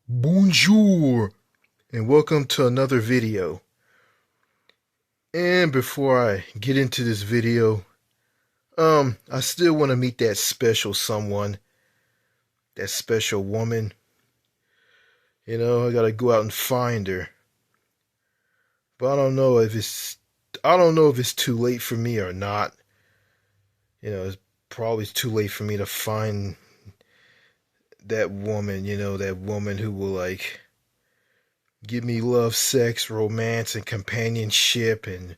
Bonjour, and welcome to another video. And before I get into this video, I still want to meet that special someone, that special woman. I gotta go out and find her. But I don't know if it's too late for me or not. It's probably too late for me to find that woman, that woman who will give me love, sex, romance, and companionship, and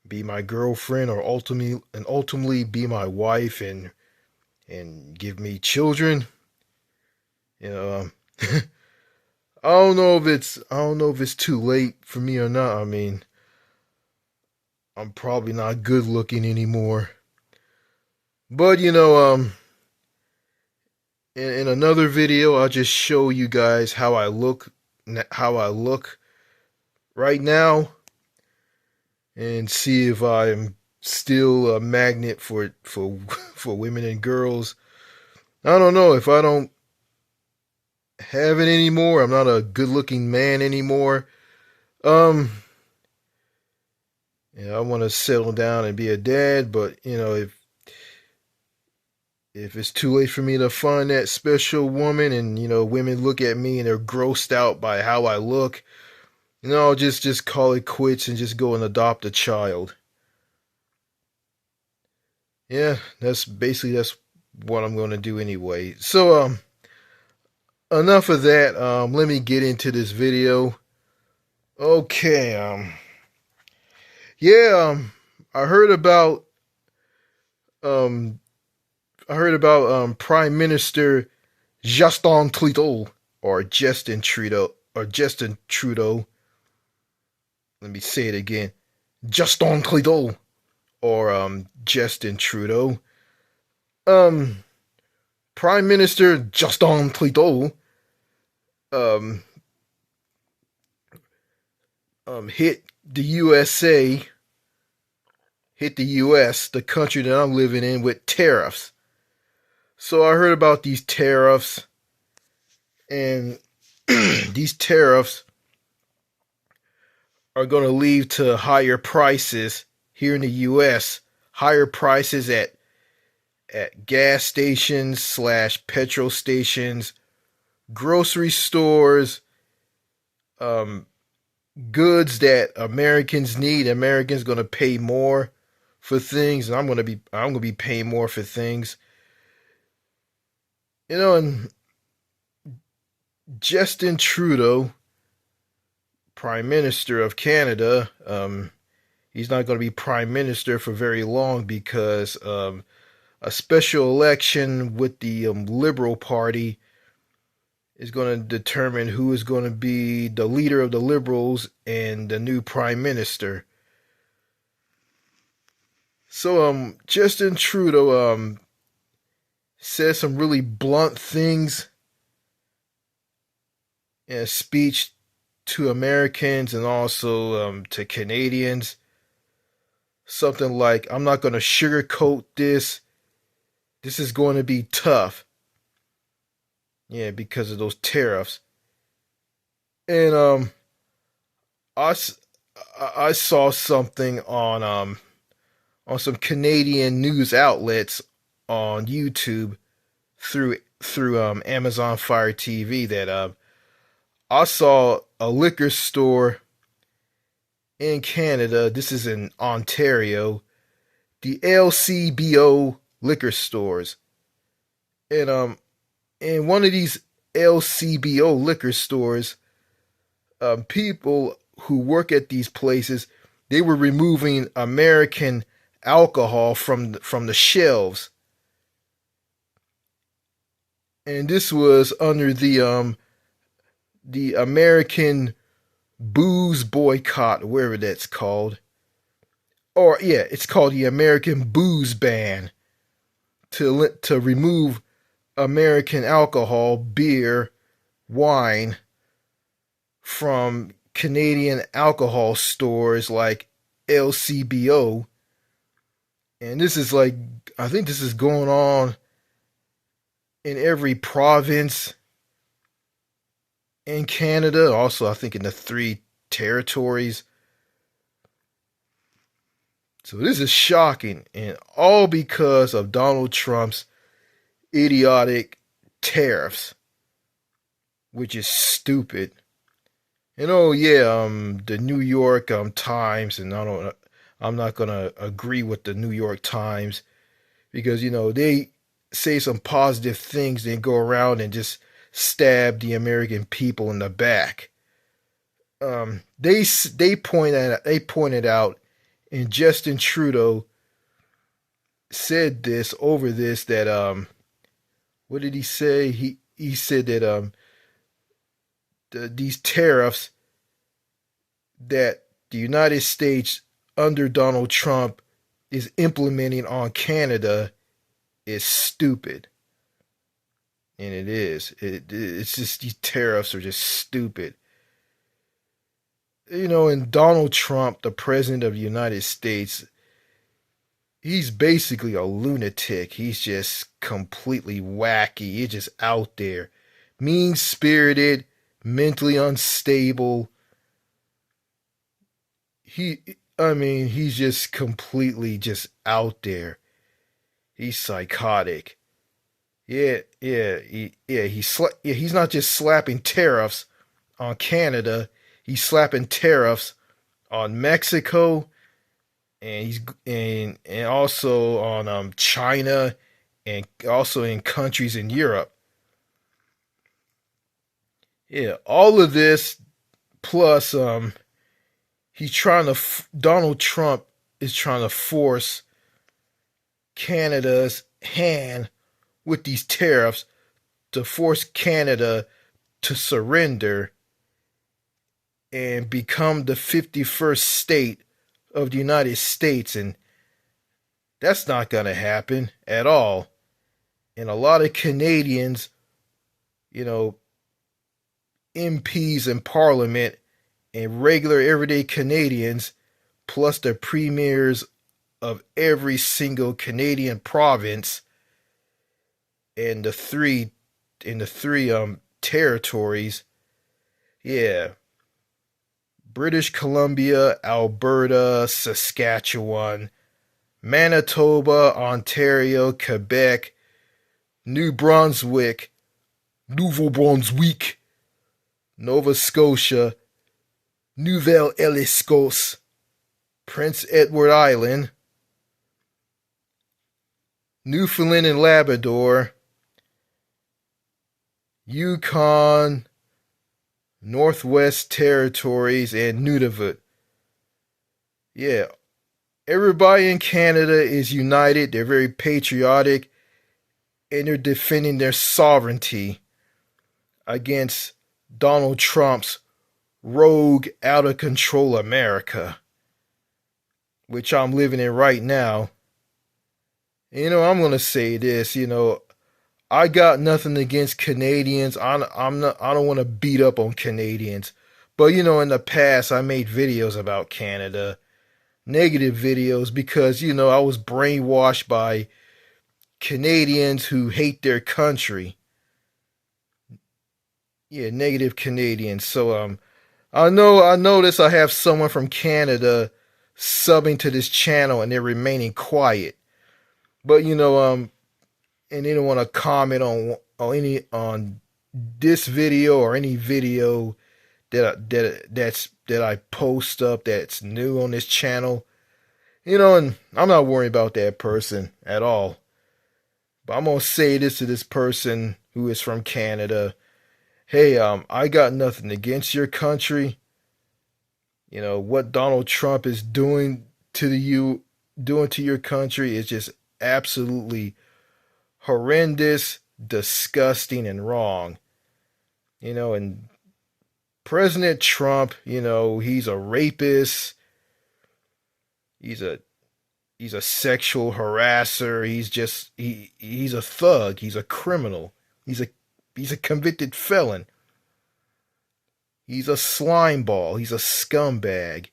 be my girlfriend, or ultimately be my wife, and give me children. You know, um, I don't know if it's too late for me or not. I mean, I'm probably not good looking anymore. But in another video, I'll just show you guys how I look right now, and see if I'm still a magnet for for women and girls. I don't know if I don't have it anymore. I'm not a good looking man anymore. Um, I want to settle down and be a dad, but if it's too late for me to find that special woman, and women look at me and they're grossed out by how I look, I'll just call it quits and just go and adopt a child. Yeah, that's what I'm going to do anyway. So enough of that. Let me get into this video. Okay, yeah, I heard about um Prime Minister Justin Trudeau, or Justin Trudeau. Let me say it again. Justin Trudeau, or Justin Trudeau. Um Prime Minister Justin Trudeau um hit the USA, hit the US, the country that I'm living in, with tariffs. So I heard about these tariffs, and these tariffs are going to lead to higher prices here in the US, higher prices at gas stations slash petrol stations, grocery stores, um, goods that Americans need. Americans going to pay more for things, and I'm going to be paying more for things. And Justin Trudeau, Prime Minister of Canada, he's not going to be Prime Minister for very long, because a special election with the Liberal Party is going to determine who is going to be the leader of the Liberals and the new Prime Minister. So Justin Trudeau said some really blunt things in a speech to Americans, and also to Canadians. Something like, "I'm not going to sugarcoat this. This is going to be tough." Yeah, because of those tariffs. And I, I saw something on some Canadian news outlets on YouTube, through Amazon Fire TV, that I saw a liquor store in Canada. This is in Ontario, the LCBO liquor stores. And in one of these LCBO liquor stores, people who work at these places, they were removing American alcohol from the shelves. And this was under the American booze boycott, wherever that's called. Or yeah, it's called the American booze ban, to remove American alcohol, beer, wine, from Canadian alcohol stores like LCBO. And this is I think this is going on in every province in Canada, also I think in the three territories. So this is shocking, and all because of Donald Trump's idiotic tariffs, which is stupid. And oh yeah, the New York Times, and I'm not gonna agree with the New York Times because they say some positive things, then go around and just stab the American people in the back. They pointed out, and Justin Trudeau said this over this that what did he say? He said that these tariffs that the United States under Donald Trump is implementing on Canada is stupid. And it is. It's just these tariffs are just stupid. And Donald Trump, the president of the United States, he's basically a lunatic. He's just completely wacky. He's just out there. Mean spirited, mentally unstable. He's just completely just out there. He's psychotic. He's not just slapping tariffs on Canada. He's slapping tariffs on Mexico, and he's and also on China, and also in countries in Europe. Yeah, all of this plus Donald Trump is trying to force Canada's hand with these tariffs to force Canada to surrender and become the 51st state of the United States. And that's not going to happen at all. And a lot of Canadians, you know, MPs in Parliament and regular everyday Canadians, plus the premiers of every single Canadian province and the three territories. Yeah. British Columbia, Alberta, Saskatchewan, Manitoba, Ontario, Quebec, New Brunswick, Nouveau-Brunswick, Nova Scotia, Nouvelle-Écosse, Prince Edward Island, Newfoundland and Labrador, Yukon, Northwest Territories, and Nunavut. Yeah, everybody in Canada is united. They're very patriotic, and they're defending their sovereignty against Donald Trump's rogue, out of control America, which I'm living in right now. I'm gonna say this. I got nothing against Canadians. I'm not. I don't want to beat up on Canadians, but in the past I made videos about Canada, negative videos, because I was brainwashed by Canadians who hate their country. Yeah, negative Canadians. So I notice I have someone from Canada subbing to this channel, and they're remaining quiet. But and they don't want to comment on this video or any video that I post up that's new on this channel. And I'm not worried about that person at all. But I'm gonna say this to this person who is from Canada. Hey, I got nothing against your country. What Donald Trump is doing to your country is just absolutely horrendous, disgusting, and wrong. And President Trump, he's a rapist. He's a sexual harasser. He's a thug. He's a criminal. He's a convicted felon. He's a slimeball. He's a scumbag.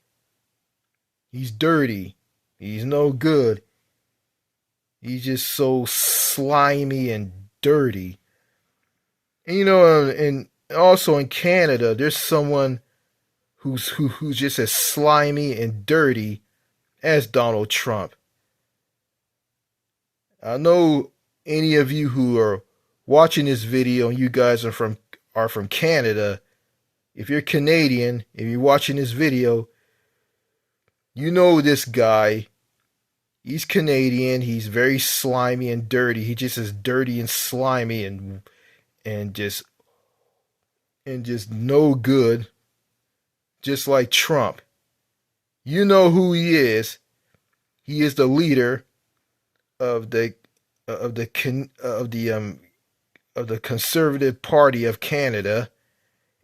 He's dirty. He's no good. He's just so slimy and dirty. And Also in Canada, there's someone who's just as slimy and dirty as Donald Trump. I know any of you who are watching this video and you guys are from Canada. If you're Canadian, if you're watching this video, you know this guy. He's Canadian. He's very slimy and dirty. He just is dirty and slimy and just no good, just like Trump. You know who he is. He is the leader of the of the of the Conservative Party of Canada,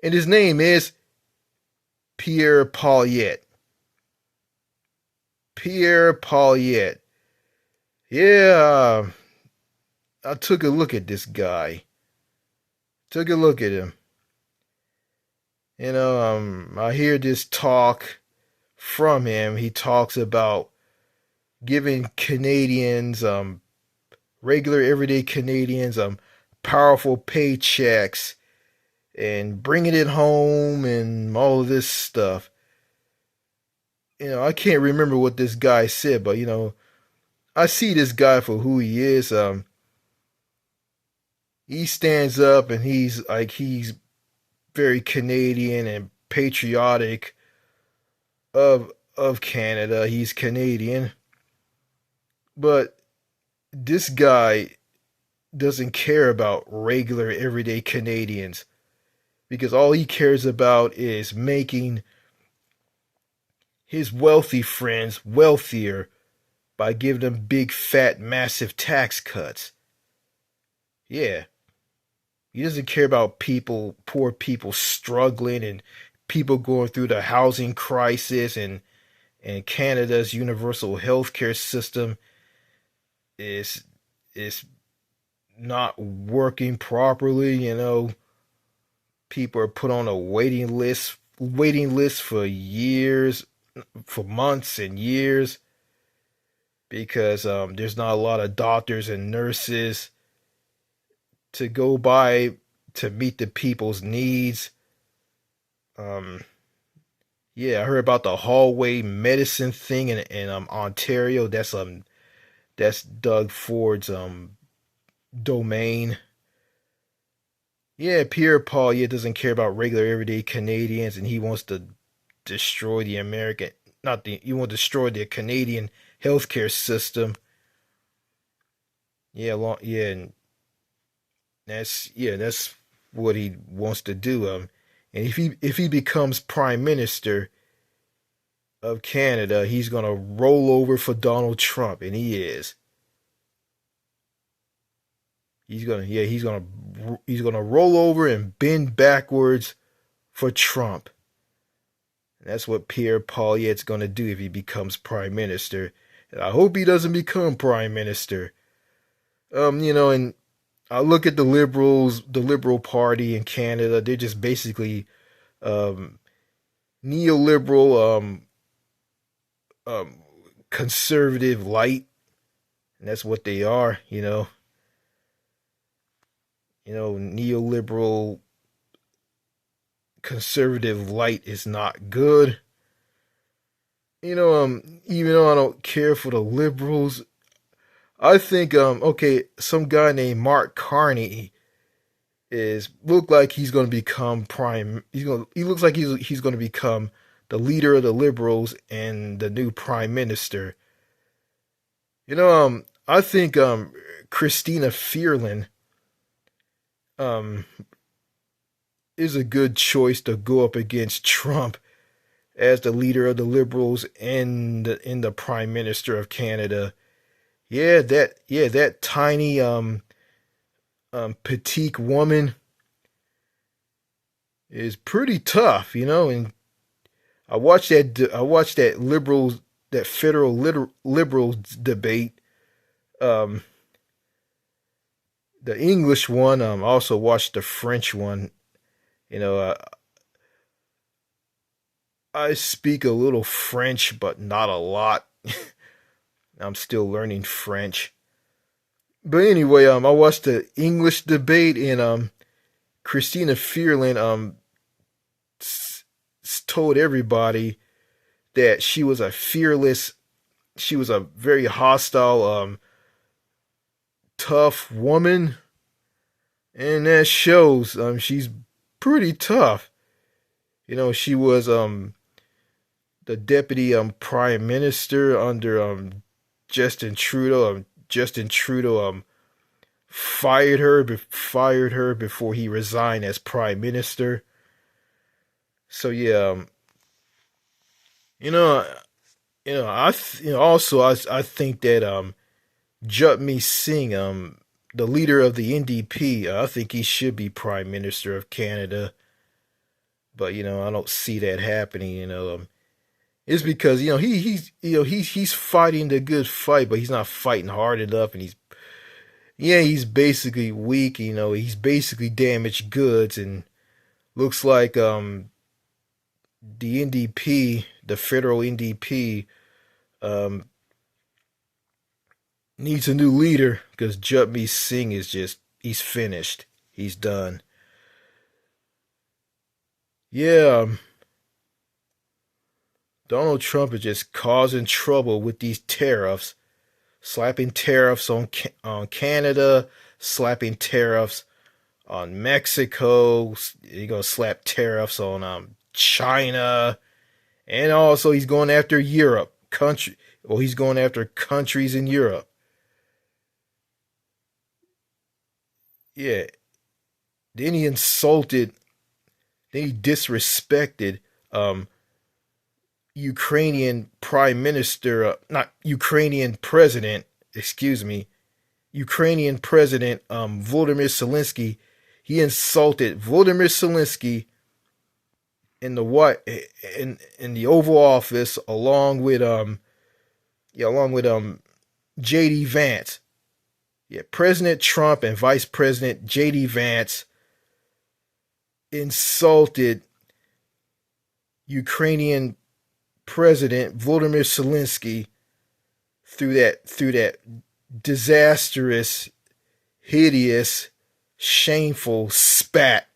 and his name is Pierre Poilievre. Pierre Poilievre. Yeah, I took a look at this guy. Took a look at him. I hear this talk from him. He talks about giving Canadians, regular everyday Canadians, powerful paychecks and bringing it home and all of this stuff. I can't remember what this guy said, but I see this guy for who he is. He stands up and he's very Canadian and patriotic of Canada. He's Canadian. But this guy doesn't care about regular everyday Canadians because all he cares about is making his wealthy friends wealthier by giving them big, fat, massive tax cuts. Yeah, he doesn't care about people, poor people struggling and people going through the housing crisis and Canada's universal healthcare system is is not working properly. People are put on a waiting list for years, for months and years because there's not a lot of doctors and nurses to go by to meet the people's needs. Um, yeah, I heard about the hallway medicine thing in Ontario. That's Doug Ford's domain. Yeah, Pierre Paul doesn't care about regular everyday Canadians, and he wants to destroy the American, not the you want to destroy the Canadian healthcare system. Yeah, and that's what he wants to do. And if he becomes prime minister of Canada, he's gonna roll over for Donald Trump, and he is. He's gonna roll over and bend backwards for Trump. And that's what Pierre Poilievre's gonna do if he becomes prime minister. And I hope he doesn't become prime minister. And I look at the Liberals, the Liberal Party in Canada. They're just basically um, neoliberal, um, conservative light, and that's what they are. Neoliberal conservative light is not good. Even though I don't care for the liberals, I think okay, some guy named Mark Carney is look like he's going to become prime. He looks like he's going to become the leader of the liberals and the new prime minister. I think Christina Fearlin um is a good choice to go up against Trump as the leader of the liberals and the prime minister of Canada. That tiny petite woman is pretty tough, and I watched that liberals that federal liberals debate, um the English one. I also watched the French one. You know, uh, I speak a little French, but not a lot. I'm still learning French. But anyway, I watched the English debate, and Christina Fearland s- told everybody that she was a fearless, she was a very hostile, tough woman, and that shows. She's pretty tough. She was the deputy prime minister under Justin Trudeau. Justin Trudeau fired her before he resigned as prime minister. So yeah, you know, also I think that Jutmi Singh, the leader of the NDP, I think he should be prime minister of Canada. But I don't see that happening. It's because he's fighting the good fight, but he's not fighting hard enough, and he's basically weak. He's basically damaged goods, and looks like the NDP, the federal NDP, um, needs a new leader because Jutmi Singh is just he's finished. He's done. Yeah, Donald Trump is just causing trouble with these tariffs, slapping tariffs on Canada, slapping tariffs on Mexico. He's gonna slap tariffs on China, and also he's going after Europe country. Well, he's going after countries in Europe. Yeah. Then he insulted. Then he disrespected um, Ukrainian prime minister, not Ukrainian president. Excuse me, Ukrainian president Volodymyr Zelensky. He insulted Volodymyr Zelensky in the what in the Oval Office along with JD Vance. Yeah, President Trump and Vice President JD Vance insulted Ukrainian President Volodymyr Zelensky through that disastrous, hideous, shameful spat.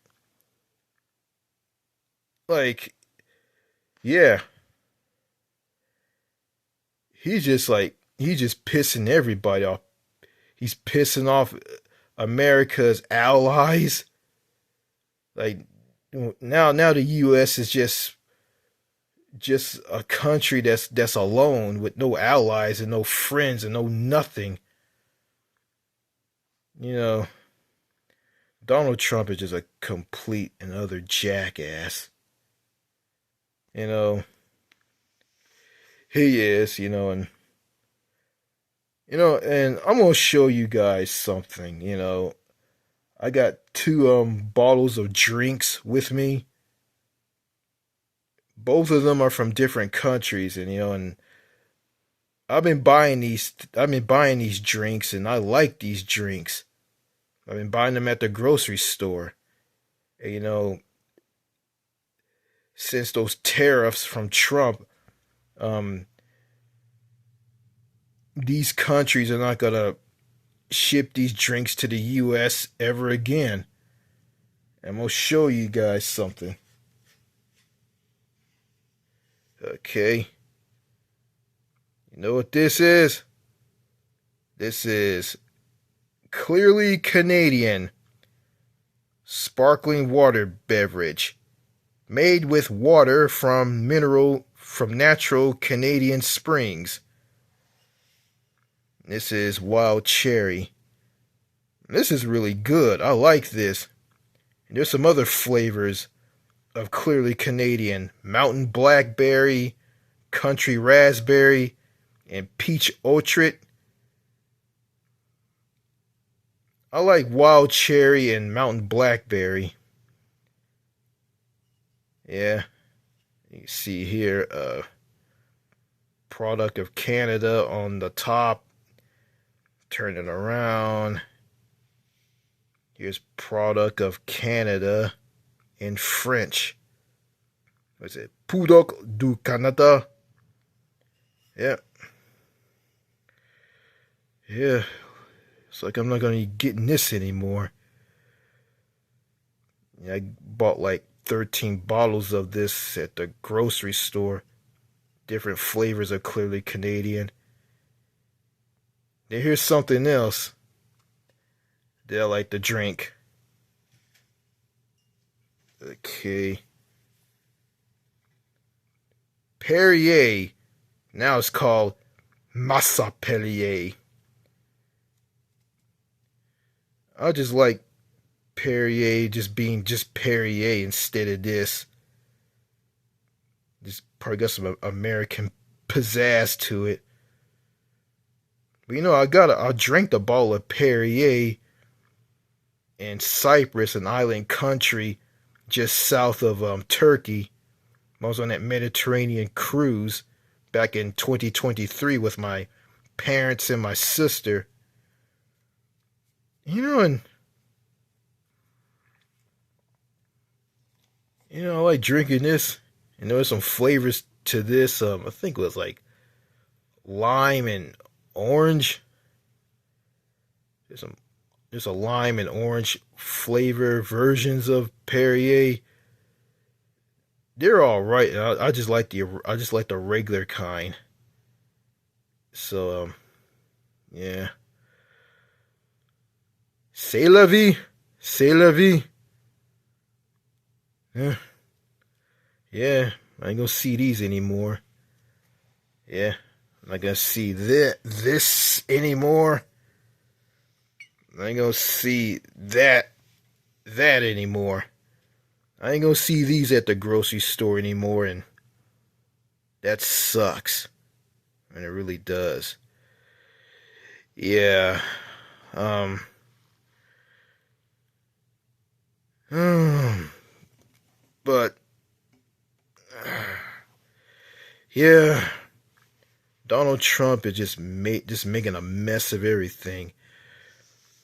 Like, yeah, he's just pissing everybody off. He's pissing off America's allies. Like now the US is just a country that's alone with no allies and no friends and no nothing. You know, Donald Trump is just a complete and utter jackass. You know, he is, and I'm gonna show you guys something, I got two bottles of drinks with me. Both of them are from different countries, and I've been buying these drinks, and I like these drinks. I've been buying them at the grocery store. And, since those tariffs from Trump, um, these countries are not gonna ship these drinks to the U.S. ever again. I'm gonna show you guys something. Okay, you know what this is? This is clearly Canadian sparkling water beverage made with water from natural Canadian springs. This is wild cherry. This is really good. I like this. And there's some other flavors of clearly Canadian: mountain blackberry, country raspberry, and peach orchard. I like wild cherry and mountain blackberry. Yeah, you see here, product of Canada on the top. Turn it around. Here's product of Canada in French. What is it? Product du Canada. Yeah. Yeah. It's like I'm not going to be getting this anymore. Yeah, I bought like 13 bottles of this at the grocery store. Different flavors are clearly Canadian. Now here's something else that I like to drink. Okay. Perrier. Now it's called Massa Perrier. I just like Perrier just being just Perrier instead of this. Just probably got some American pizzazz to it. But I drank the bottle of Perrier in Cyprus, an island country just south of Turkey. I was on that Mediterranean cruise back in 2023 with my parents and my sister. And I like drinking this. And there was some flavors to this. I think it was like lime and orange. There's a lime and orange flavor versions of Perrier. They're all right. I just like the regular kind. So yeah. C'est la vie. C'est la vie. Yeah. Yeah. I ain't gonna see these anymore. Yeah. I'm not gonna see this anymore. I ain't gonna see that anymore. I ain't gonna see these at the grocery store anymore, and that sucks. And it really does. Yeah. Um. But yeah, Donald Trump is just making a mess of everything.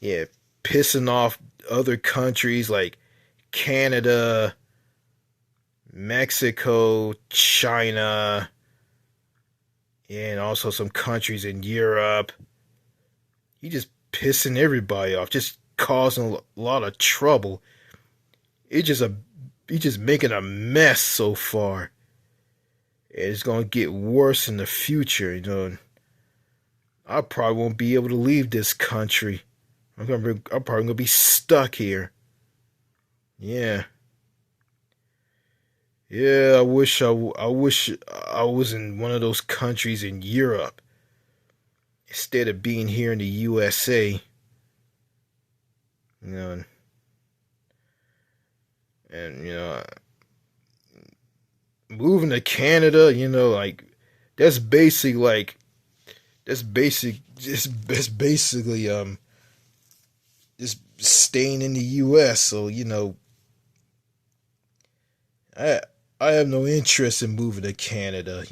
Yeah, pissing off other countries like Canada, Mexico, China, and also some countries in Europe. He just pissing everybody off, just causing a lot of trouble. He's just making a mess so far. It's gonna get worse in the future. I probably won't be able to leave this country. I'm probably gonna be stuck here. Yeah. Yeah, I wish I was in one of those countries in Europe instead of being here in the USA. You know, and moving to Canada, like that's basic like that's basically just staying in the US. So, I I have no interest in moving to Canada.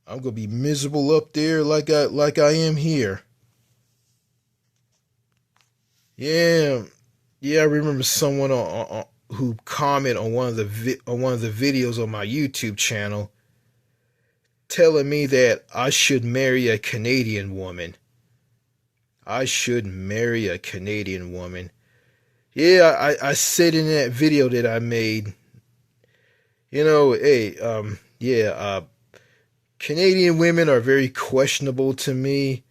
I'm gonna be miserable up there like I am here. Yeah, yeah. I remember someone who commented on one of the videos on my YouTube channel, telling me that I should marry a Canadian woman. I should marry a Canadian woman. Yeah, I said in that video that I made, hey, yeah, Canadian women are very questionable to me.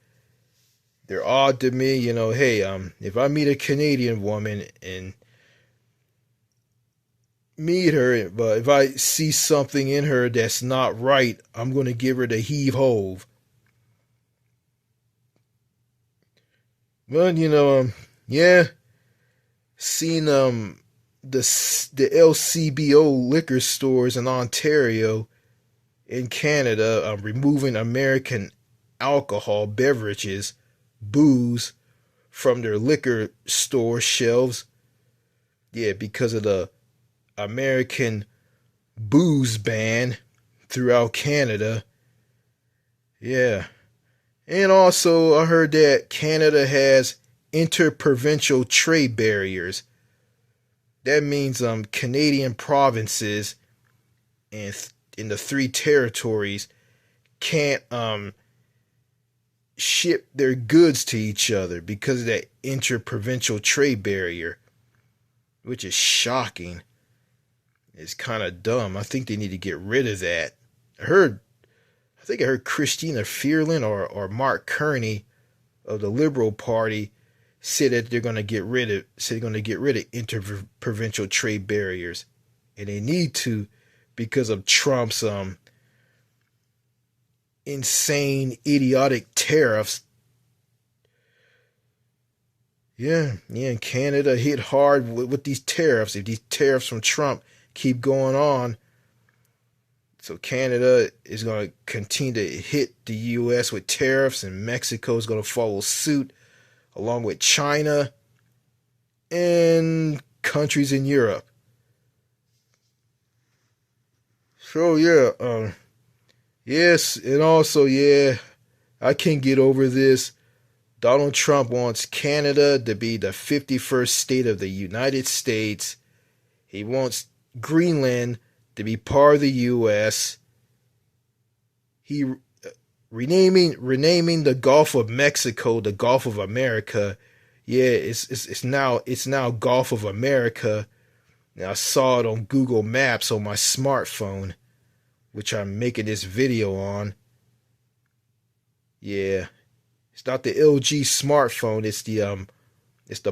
They're odd to me. Hey, if I meet a Canadian woman and meet her, but if I see something in her that's not right, I'm going to give her the heave hove. Well, yeah, seen the LCBO liquor stores in Ontario, in Canada, removing American alcohol beverages, booze, from their liquor store shelves. Yeah, because of the American booze ban throughout Canada. Yeah. And also, I heard that Canada has interprovincial trade barriers. That means Canadian provinces and in the three territories can't ship their goods to each other because of that interprovincial trade barrier. which is shocking. It's kind of dumb. I think they need to get rid of that. I heard, I think I heard Christina Fearland or Mark Kearney of the Liberal Party said that they're going to get rid of interprovincial trade barriers, and they need to because of Trump's insane, idiotic tariffs. Yeah, and Canada hit hard with these tariffs. If these tariffs from Trump keep going on, so Canada is going to continue to hit the U.S. with tariffs, and Mexico is going to follow suit, along with China and countries in Europe. So yes, and also I can't get over this. Donald Trump wants Canada to be the 51st state of the United States. He wants Greenland to be part of the U.S. He renaming the Gulf of Mexico the Gulf of America. Yeah, it's now Gulf of America. Now I saw it on Google Maps on my smartphone, which I'm making this video on. Yeah, it's not the LG smartphone. It's the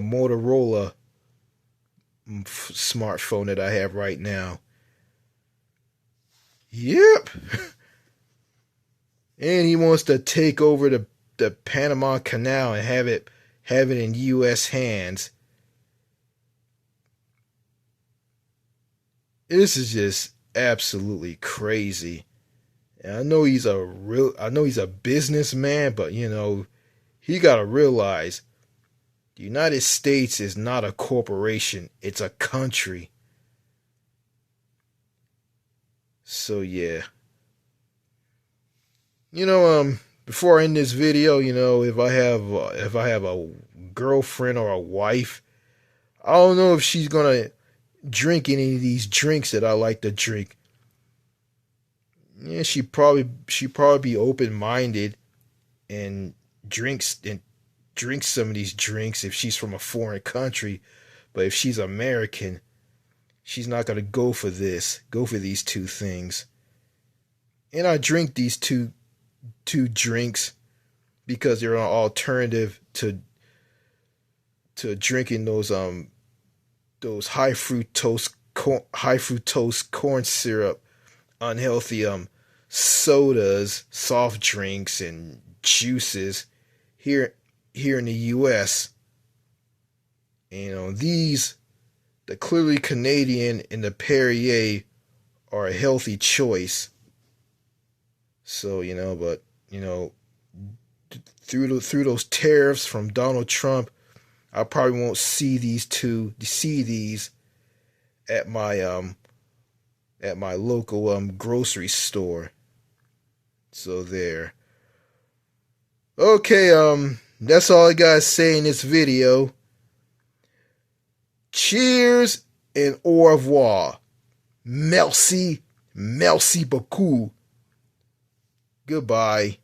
Motorola smartphone that I have right now. Yep. And he wants to take over the Panama Canal and have it in U.S. hands. This is just absolutely crazy. And I know he's a businessman, but he gotta realize the United States is not a corporation, it's a country. So yeah. Before I end this video, if I have a girlfriend or a wife, I don't know if she's gonna drink any of these drinks that I like to drink. Yeah, she probably be open minded and drinks some of these drinks if she's from a foreign country. But if she's American, she's not gonna go for these two things. And I drink these two drinks because they're an alternative to drinking those high fructose corn syrup unhealthy sodas, soft drinks, and juices here in the U.S. These, the Clearly Canadian and the Perrier, are a healthy choice. So but through those tariffs from Donald Trump, I probably won't see these at my local grocery store. So there. Okay, that's all I gotta say in this video. Cheers and au revoir. Merci beaucoup. Goodbye.